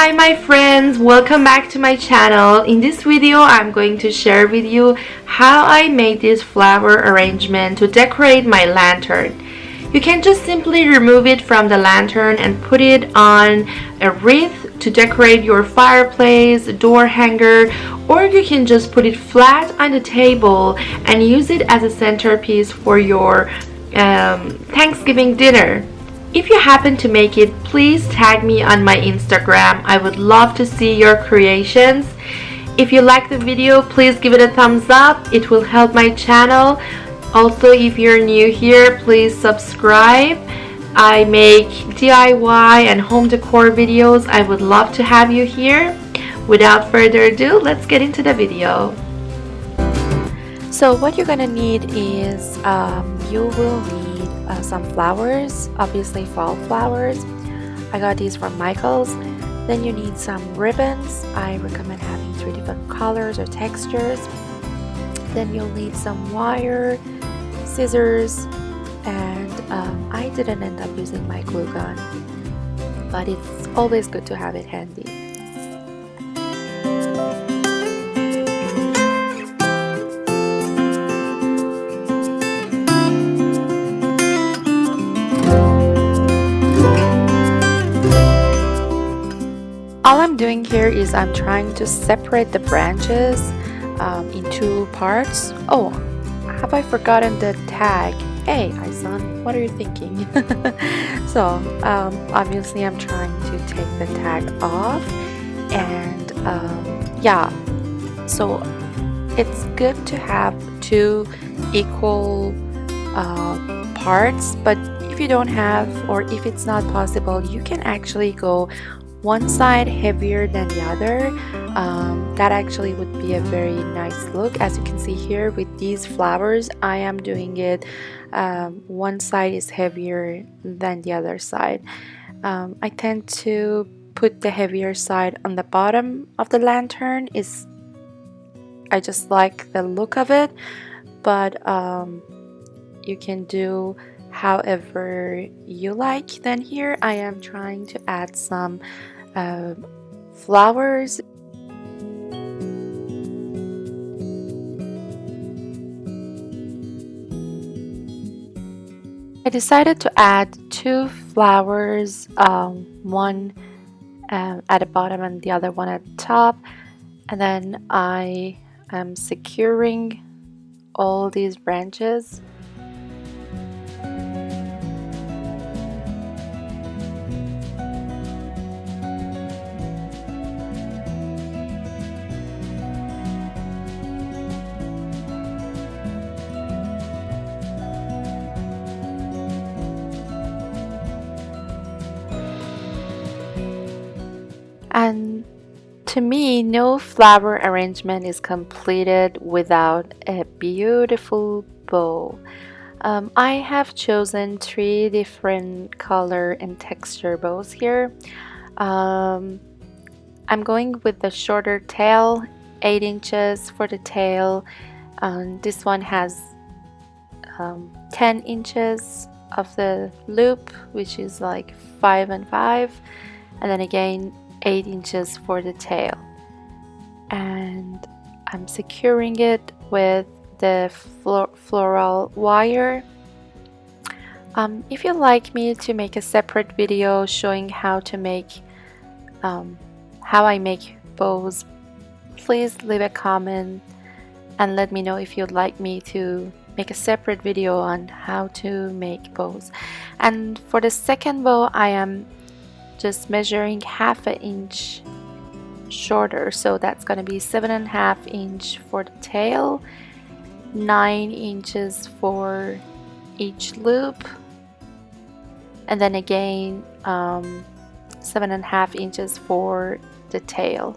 Hi my friends, welcome back to my channel. In this video I'm going to share with you how I made this flower arrangement to decorate my lantern. You can just simply remove it from the lantern and put it on a wreath to decorate your fireplace, door hanger, or you can just put it flat on the table and use it as a centerpiece for your Thanksgiving dinner. If you happen to make it, please tag me on my Instagram. I would love to see your creations. If you like the video, please give it a thumbs up. It will help my channel. Also, if you're new here, please subscribe. I make DIY and home decor videos. I would love to have you here. Without further ado, let's get into the video. So what you're gonna need is you will need some flowers, obviously fall flowers. I got these from Michael's. Then you need some ribbons. I recommend having 3 different colors or textures. Then you'll need some wire, scissors, and I didn't end up using my glue gun, but it's always good to have it handy. All I'm doing here is I'm trying to separate the branches in 2 parts. Oh, have I forgotten the tag? Hey, Aizan, what are you thinking? So, obviously I'm trying to take the tag off, and yeah, so it's good to have 2 equal parts, but if you don't have, or if it's not possible, you can actually go one side heavier than the other. That actually would be a very nice look. As you can see here with these flowers, I am doing it one side is heavier than the other side. I tend to put the heavier side on the bottom of the lantern. I just like the look of it, but you can do however you like. Then here I am trying to add some flowers. I decided to add 2 flowers, one at the bottom and the other one at the top, and then I am securing all these branches. And to me, no flower arrangement is completed without a beautiful bow. I have chosen 3 different color and texture bows here. I'm going with the shorter tail, 8 inches for the tail. This one has 10 inches of the loop, which is like 5 and 5, and then again 8 inches for the tail. And I'm securing it with the floral wire. If you'd like me to make a separate video showing how to make how I make bows, please leave a comment and let me know if you'd like me to make a separate video on how to make bows. And for the second bow, I am just measuring ½ inch shorter, so that's going to be 7.5 inch for the tail, 9 inches for each loop, and then again 7.5 inches for the tail.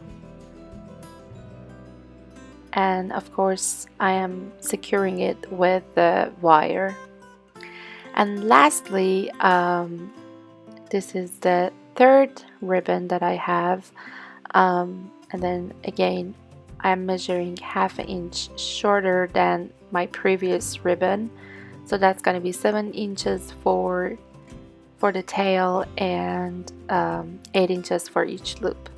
And of course I am securing it with the wire. And lastly, this is the 3rd ribbon that I have, and then again I'm measuring ½ inch shorter than my previous ribbon, so that's going to be 7 inches for the tail and 8 inches for each loop.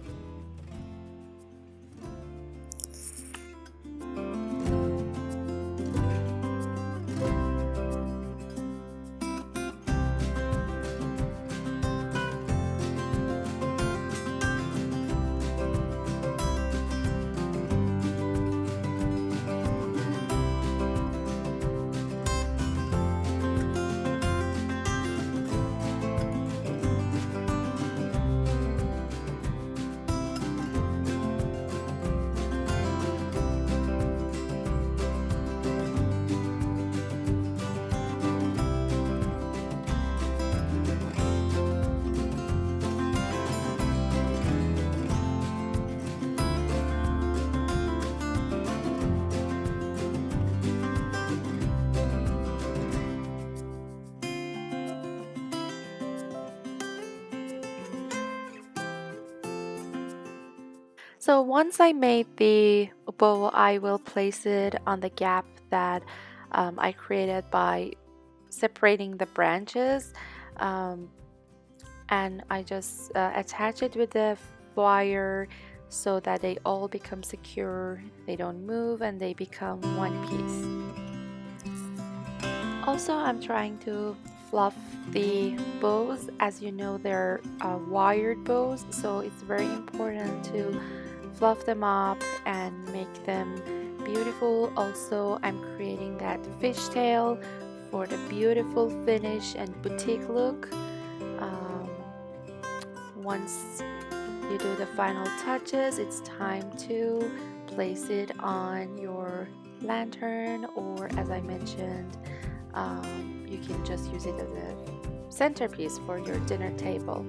So once I made the bow, I will place it on the gap that I created by separating the branches, um, and I just attach it with the wire so that they all become secure, they don't move, and they become one piece. Also, I'm trying to fluff the bows. As you know, they're wired bows, so it's very important to fluff them up and make them beautiful. Also, I'm creating that fishtail for the beautiful finish and boutique look. Once you do the final touches, it's time to place it on your lantern, or as I mentioned, you can just use it as a centerpiece for your dinner table.